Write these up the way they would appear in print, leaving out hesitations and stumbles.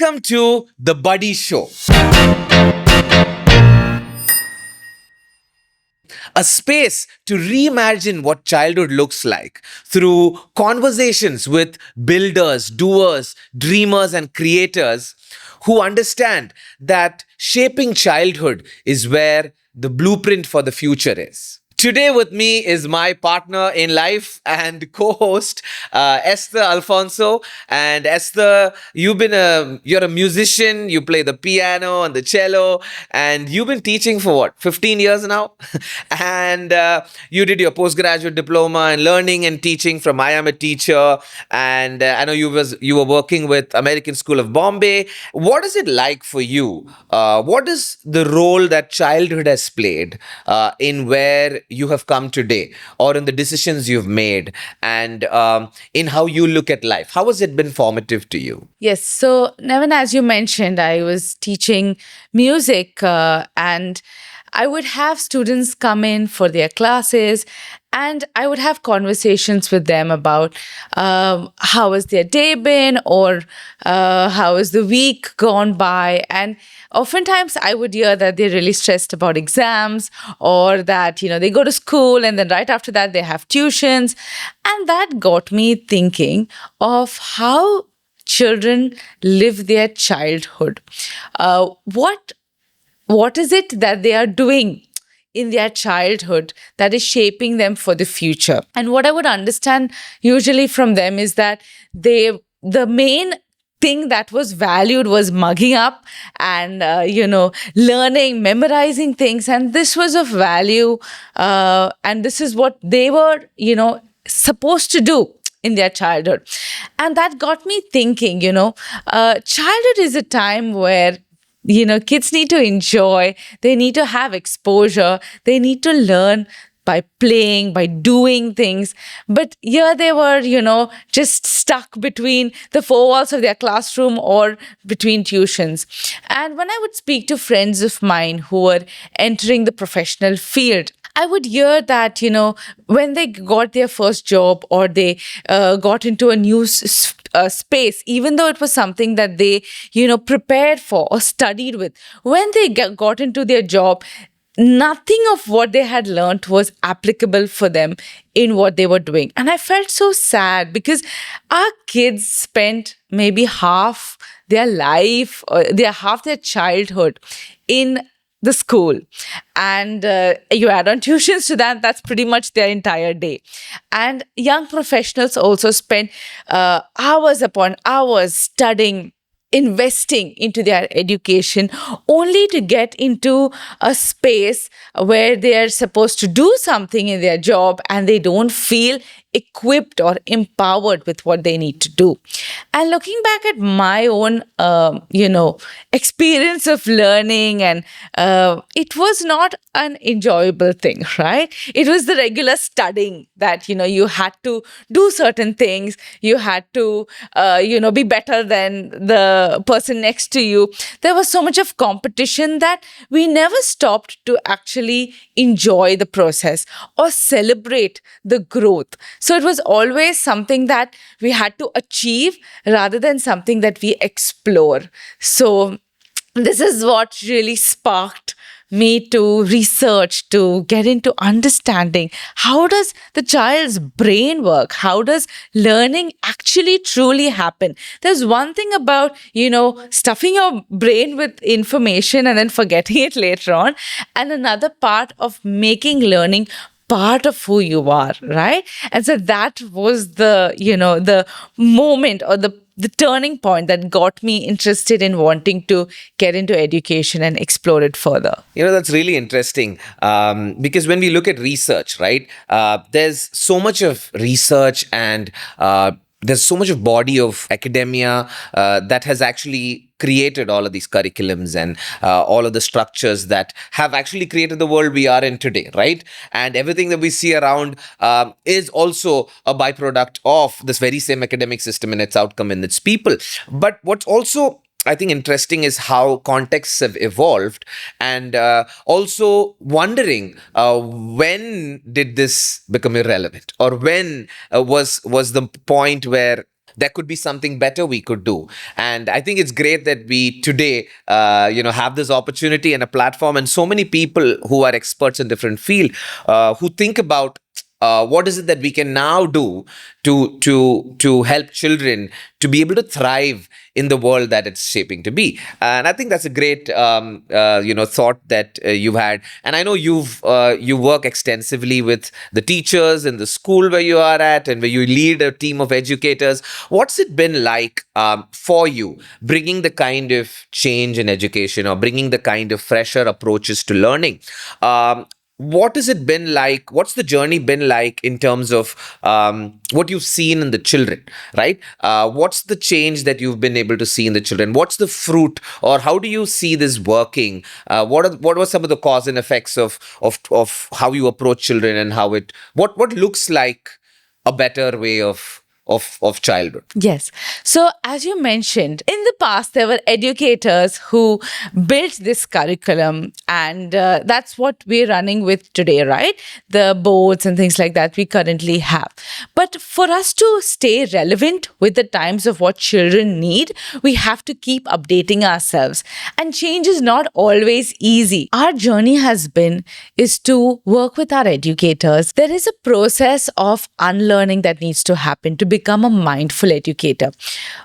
Welcome to the Buddy Show, a space to reimagine what childhood looks like through conversations with builders, doers, dreamers, and creators who understand that shaping childhood is where the blueprint for the future is. Today with me is my partner in life and co-host, Esther Alfonso. And Esther, you're a musician. You play the piano and the cello, and you've been teaching for what, 15 years now? And you did your postgraduate diploma in learning and teaching from I Am a Teacher. And I know you were working with American School of Bombay. What is it like for you? What is the role that childhood has played in where you have come today, or in the decisions you've made, and in how you look at life? How has it been formative to you? Yes. So, Nevin, as you mentioned, I was teaching music and I would have students come in for their classes and I would have conversations with them about how has their day been, or how has the week gone by. And oftentimes I would hear that they're really stressed about exams, or that, they go to school and then right after that they have tuitions. And that got me thinking of how children live their childhood. What is it that they are doing in their childhood that is shaping them for the future? And what I would understand usually from them is that the main thing that was valued was mugging up and learning, memorizing things, and this was of value, and this is what they were supposed to do in their childhood. And that got me thinking, childhood is a time where kids need to enjoy, they need to have exposure, they need to learn by playing, by doing things. But here they were, just stuck between the four walls of their classroom or between tuitions. And when I would speak to friends of mine who were entering the professional field, I would hear that, when they got their first job, or they got into a new space, even though it was something that they, prepared for or studied with, when they got into their job, nothing of what they had learned was applicable for them in what they were doing. And I felt so sad, because our kids spent maybe half their life, or half their childhood in the school, and you add on tuitions to that, that's pretty much their entire day. And young professionals also spend hours upon hours studying, investing into their education, only to get into a space where they are supposed to do something in their job and they don't feel equipped or empowered with what they need to do. And looking back at my own, experience of learning, and it was not an enjoyable thing, right? It was the regular studying that, you had to do certain things. You had to, be better than the person next to you. There was so much of competition that we never stopped to actually enjoy the process or celebrate the growth. So it was always something that we had to achieve rather than something that we explore. So this is what really sparked me to research, to get into understanding how does the child's brain work? How does learning actually truly happen? There's one thing about, stuffing your brain with information and then forgetting it later on, and another part of making learning part of who you are, right? And so that was the moment, or the turning point that got me interested in wanting to get into education and explore it further. That's really interesting, because when we look at research, right, there's so much of research, and there's so much of body of academia that has actually created all of these curriculums and all of the structures that have actually created the world we are in today, right? And everything that we see around is also a byproduct of this very same academic system and its outcome and its people. But what's also, I think, interesting is how contexts have evolved, and also wondering when did this become irrelevant, or when was the point where there could be something better we could do. And I think it's great that we today, have this opportunity and a platform, and so many people who are experts in different field, who think about what is it that we can now do to help children to be able to thrive in the world that it's shaping to be. And I think that's a great thought that you've had. And I know you work extensively with the teachers in the school where you are at, and where you lead a team of educators. What's it been like for you, bringing the kind of change in education, or bringing the kind of fresher approaches to learning? What has it been like? What's the journey been like in terms of what you've seen in the children, right? What's the change that you've been able to see in the children? What's the fruit, or how do you see this working? What were some of the cause and effects of how you approach children, and what looks like a better way of childhood? Yes. So, as you mentioned, in the past, there were educators who built this curriculum, and that's what we're running with today, right? The boards and things like that we currently have. But for us to stay relevant with the times of what children need, we have to keep updating ourselves. And change is not always easy. Our journey is to work with our educators. There is a process of unlearning that needs to happen to become a mindful educator.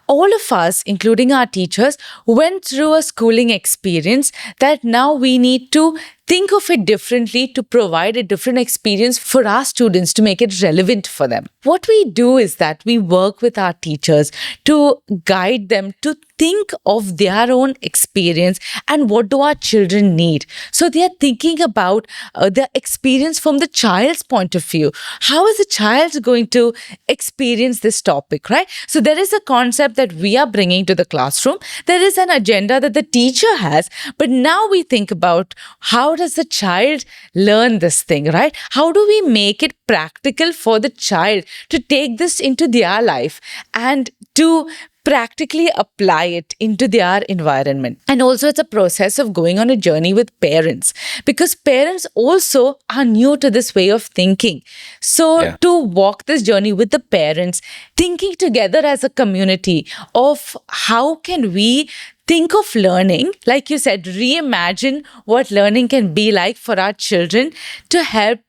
All of us, including our teachers, went through a schooling experience that now we need to think of it differently to provide a different experience for our students to make it relevant for them. What we do is that we work with our teachers to guide them to think of their own experience and what do our children need. So they are thinking about the experience from the child's point of view. How is the child going to experience this topic, right? So there is a concept that we are bringing to the classroom. There is an agenda that the teacher has, but now we think about how does the child learn this thing, right? How do we make it practical for the child to take this into their life and to practically apply it into their environment? And also it's a process of going on a journey with parents, because parents also are new to this way of thinking. So to walk this journey with the parents, thinking together as a community of how can we think of learning, like you said, reimagine what learning can be like for our children to help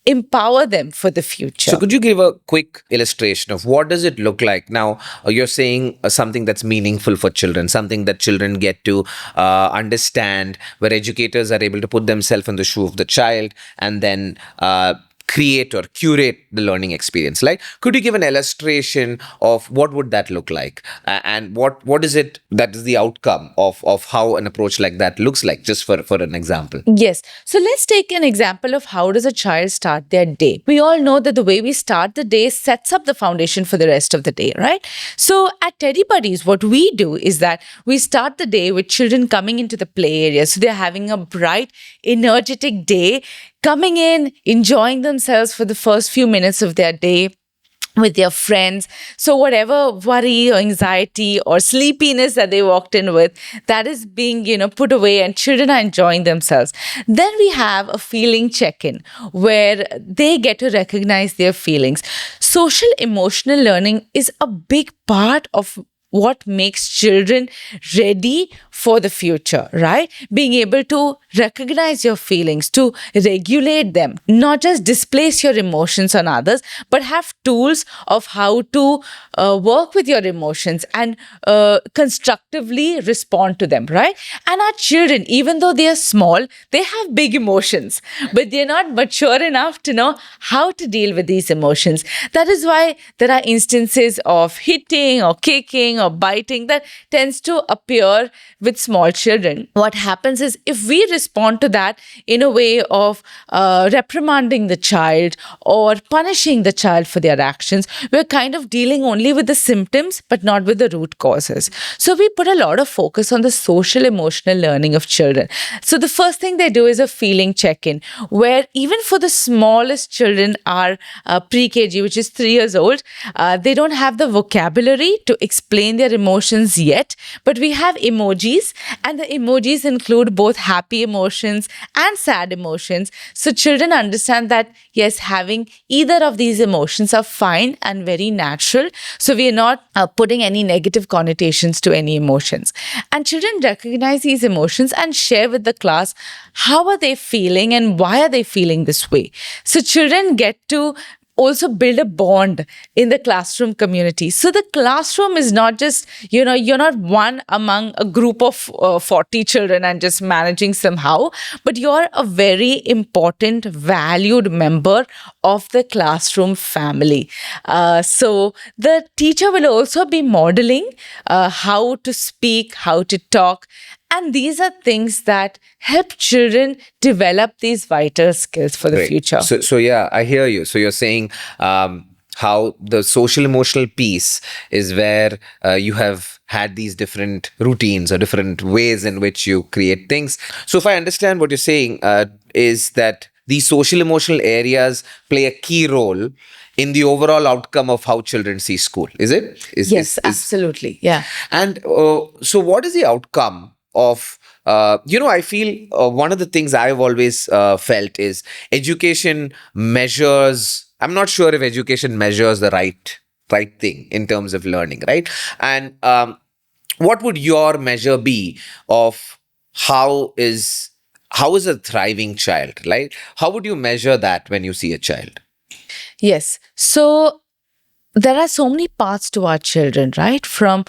empower them for the future. So could you give a quick illustration of what does it look like? Now, you're saying something that's meaningful for children, something that children get to understand, where educators are able to put themselves in the shoe of the child and then create or curate the learning experience. Like, could you give an illustration of what would that look like, and what is it that is the outcome of how an approach like that looks like, just for an example? Yes. So let's take an example of how does a child start their day. We all know that the way we start the day sets up the foundation for the rest of the day, right? So at Teddy Buddies, what we do is that we start the day with children coming into the play area. So they're having a bright, energetic day, coming in, enjoying themselves for the first few minutes of their day with their friends. So whatever worry or anxiety or sleepiness that they walked in with, that is being, put away, and children are enjoying themselves. Then we have a feeling check-in where they get to recognize their feelings. Social emotional learning is a big part of what makes children ready for the future, right? Being able to recognize your feelings, to regulate them, not just displace your emotions on others, but have tools of how to work with your emotions and constructively respond to them, right? And our children, even though they are small, they have big emotions, but they're not mature enough to know how to deal with these emotions. That is why there are instances of hitting or kicking or biting that tends to appear with small children. What happens is, if we respond to that in a way of reprimanding the child or punishing the child for their actions, we're kind of dealing only with the symptoms but not with the root causes. So we put a lot of focus on the social emotional learning of children. So the first thing they do is a feeling check-in, where even for the smallest children are pre-KG, which is 3 years old, they don't have the vocabulary to explain their emotions yet, but we have emojis And the emojis include both happy emotions and sad emotions. So children understand that, yes, having either of these emotions are fine and very natural. So we are not putting any negative connotations to any emotions. And children recognize these emotions and share with the class how are they feeling and why are they feeling this way. So children get to also build a bond in the classroom community. So the classroom is not just, you're not one among a group of 40 children and just managing somehow, but you're a very important, valued member of the classroom family. So the teacher will also be modeling how to speak, how to talk, and these are things that help children develop these vital skills for the Great. future. So yeah, I hear you. So you're saying how the social emotional piece is where you have had these different routines or different ways in which you create things. So if I understand what you're saying, is that these social emotional areas play a key role in the overall outcome of how children see school. Is it? Yes, absolutely. Yeah. And so, what is the outcome of? I feel one of the things I've always felt is education measures. I'm not sure if education measures the right thing in terms of learning, right? And what would your measure be of how is how is a thriving child, right? How would you measure that when you see a child? Yes. So there are so many paths to our children, right? From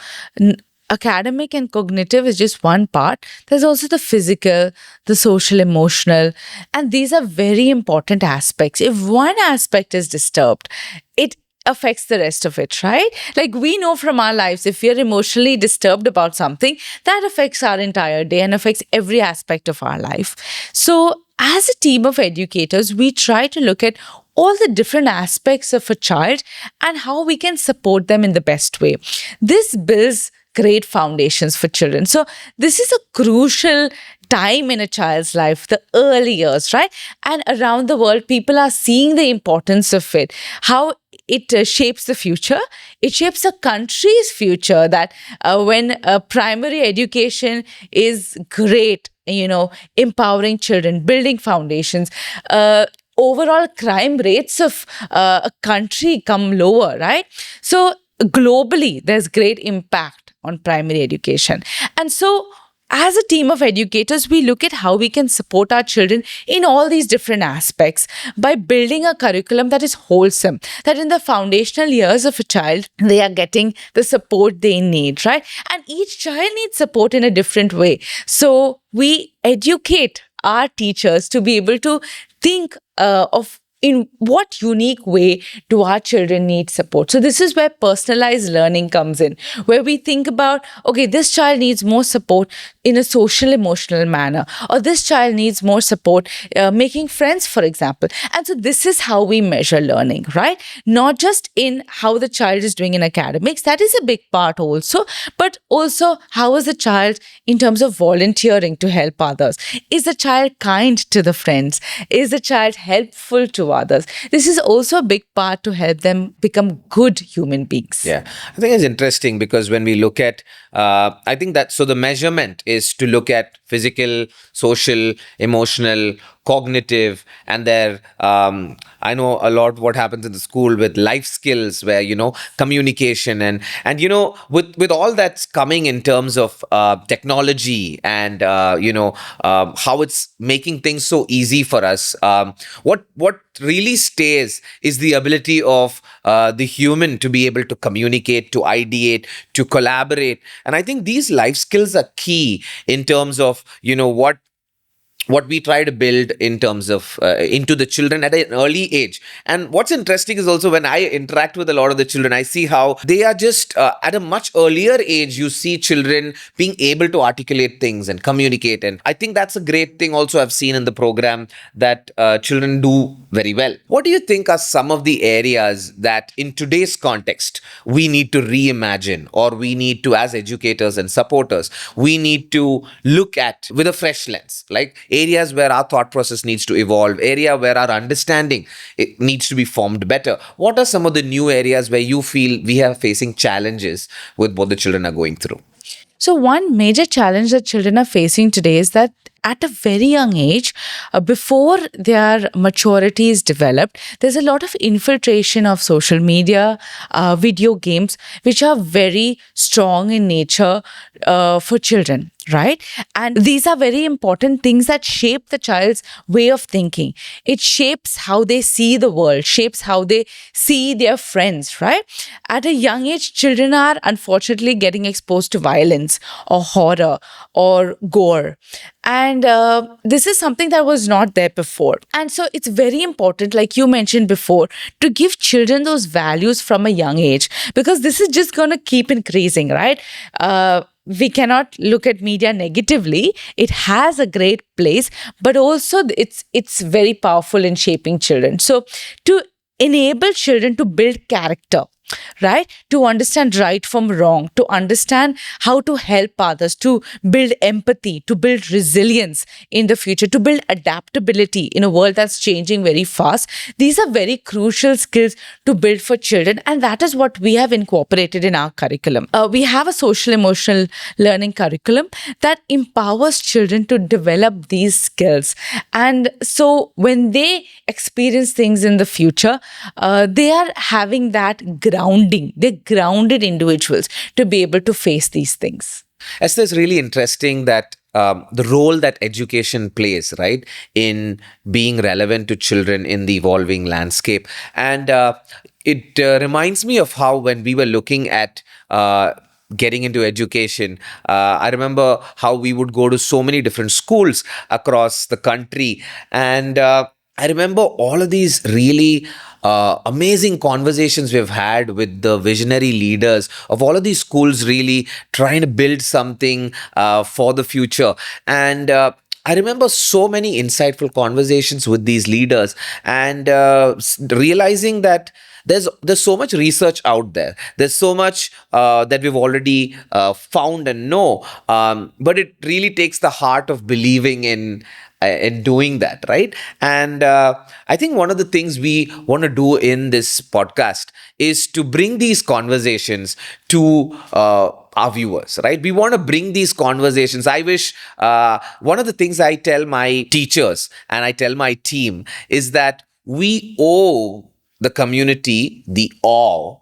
academic and cognitive is just one part. There's also the physical, the social, emotional, and these are very important aspects. If one aspect is disturbed, it affects the rest of it, right? Like we know from our lives, if we are emotionally disturbed about something, that affects our entire day and affects every aspect of our life. So as a team of educators, we try to look at all the different aspects of a child and how we can support them in the best way. This builds great foundations for children. So this is a crucial time in a child's life, the early years, right? And around the world, people are seeing the importance of it, how it shapes the future. It shapes a country's future, that when primary education is great, empowering children, building foundations, overall crime rates of a country come lower, right? So globally, there's great impact on primary education. And so as a team of educators, we look at how we can support our children in all these different aspects by building a curriculum that is wholesome, that in the foundational years of a child, they are getting the support they need, right? And each child needs support in a different way. So we educate our teachers to be able to think of in what unique way do our children need support. So this is where personalized learning comes in, where we think about, okay, this child needs more support in a social emotional manner, or this child needs more support making friends, for example. And so this is how we measure learning, right? Not just in how the child is doing in academics, that is a big part also, but also how is the child in terms of volunteering to help others? Is the child kind to the friends? Is the child helpful to others? This is also a big part to help them become good human beings. Yeah, I think it's interesting because when we look at, I think that so the measurement is to look at physical, social, emotional, cognitive, and there, I know a lot what happens in the school with life skills, where communication and with all that's coming in terms of technology and how it's making things so easy for us. What really stays is the ability of the human to be able to communicate, to ideate, to collaborate. And I think these life skills are key in terms of, what we try to build in terms of into the children at an early age. And what's interesting is also when I interact with a lot of the children, I see how they are just at a much earlier age, you see children being able to articulate things and communicate. And I think that's a great thing also I've seen in the program, that children do very well. What do you think are some of the areas that in today's context we need to reimagine, or we need to, as educators and supporters, we need to look at with a fresh lens, like areas where our thought process needs to evolve, area where our understanding it needs to be formed better? What are some of the new areas where you feel we are facing challenges with what the children are going through? So, one major challenge that children are facing today is that at a very young age, before their maturity is developed, there's a lot of infiltration of social media, video games, which are very strong in nature for children, right? And these are very important things that shape the child's way of thinking. It shapes how they see the world, shapes how they see their friends, right? At a young age, children are unfortunately getting exposed to violence or horror or gore. And this is something that was not there before. And so it's very important, like you mentioned before, to give children those values from a young age, because this is just going to keep increasing, right? We cannot look at media negatively. It has a great place, but also it's very powerful in shaping children. So to enable children to build character, right? To understand right from wrong, to understand how to help others, to build empathy, to build resilience in the future, to build adaptability in a world that's changing very fast. These are very crucial skills to build for children, and that is what we have incorporated in our curriculum. We have a social emotional learning curriculum that empowers children to develop these skills. And so when they experience things in the future, they are having that grounding. They're grounded individuals to be able to face these things. Esther, it's really interesting that the role that education plays, right, in being relevant to children in the evolving landscape. And it reminds me of how when we were looking at getting into education, I remember how we would go to so many different schools across the country. And I remember all of these really amazing conversations we've had with the visionary leaders of all of these schools, really trying to build something for the future. And I remember so many insightful conversations with these leaders, and realizing that there's so much research out there. There's so much that we've already found and know, but it really takes the heart of believing in doing that, right? And I think one of the things we want to do in this podcast is to bring these conversations to our viewers, right? We want to bring these conversations. I wish one of the things I tell my teachers and I tell my team is that we owe the community the awe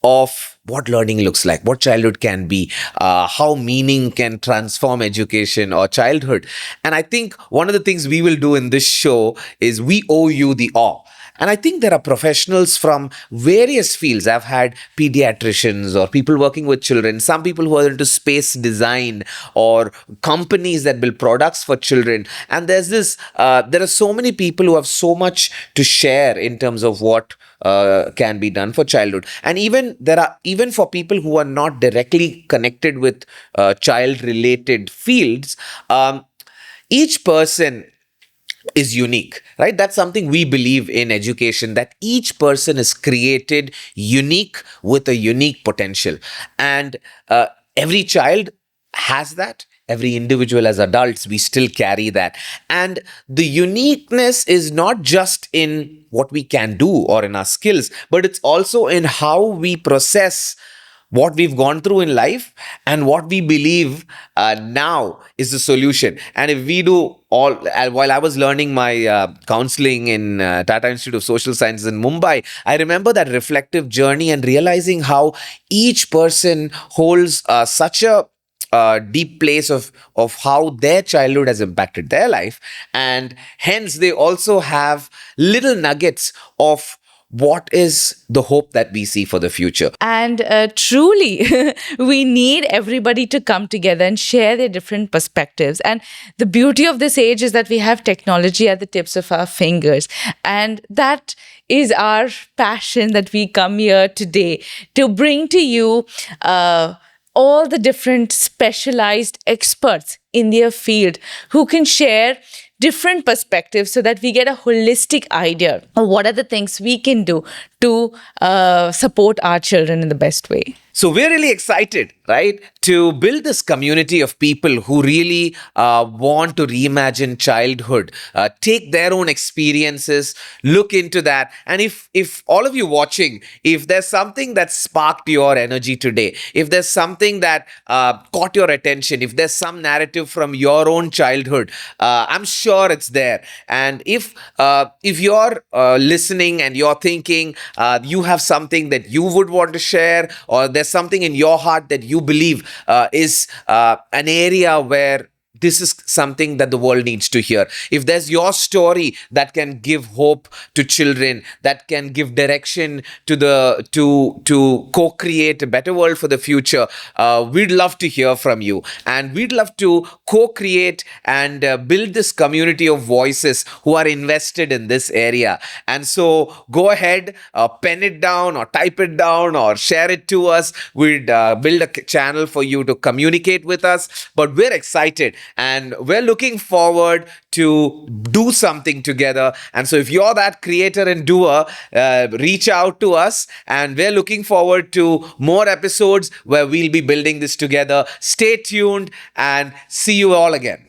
of what learning looks like, what childhood can be, how meaning can transform education or childhood. And I think one of the things we will do in this show is we owe you the awe. And I think there are professionals from various fields. I've had pediatricians or people working with children, some people who are into space design or companies that build products for children. And there are so many people who have so much to share in terms of what can be done for childhood. And even for people who are not directly connected with child-related fields, each person is unique, right? That's something we believe in education, that each person is created unique with a unique potential. And every child has that. Every individual as adults, we still carry that. And the uniqueness is not just in what we can do or in our skills, but it's also in how we process what we've gone through in life and what we believe now is the solution. And if we do all, while I was learning my counseling in Tata Institute of Social Sciences in Mumbai, I remember that reflective journey and realizing how each person holds such a deep place of how their childhood has impacted their life. And hence they also have little nuggets of what is the hope that we see for the future. And truly, we need everybody to come together and share their different perspectives. And the beauty of this age is that we have technology at the tips of our fingers. And that is our passion, that we come here today to bring to you all the different specialized experts in their field who can share different perspectives so that we get a holistic idea of what are the things we can do to support our children in the best way. So we're really excited right? To build this community of people who really want to reimagine childhood, take their own experiences, look into that. And if all of you watching, if there's something that sparked your energy today, if there's something that caught your attention, if there's some narrative from your own childhood, I'm sure it's there. And if you're listening and you're thinking you have something that you would want to share, or there's something in your heart that you believe is an area where this is something that the world needs to hear. If there's your story that can give hope to children, that can give direction to the to co-create a better world for the future, we'd love to hear from you, and we'd love to co-create and build this community of voices who are invested in this area. And so go ahead, pen it down or type it down or share it to us. We'd build a channel for you to communicate with us. But we're excited and we're looking forward to do something together. And so if you're that creator and doer, reach out to us, and we're looking forward to more episodes where we'll be building this together. Stay tuned and see you all again.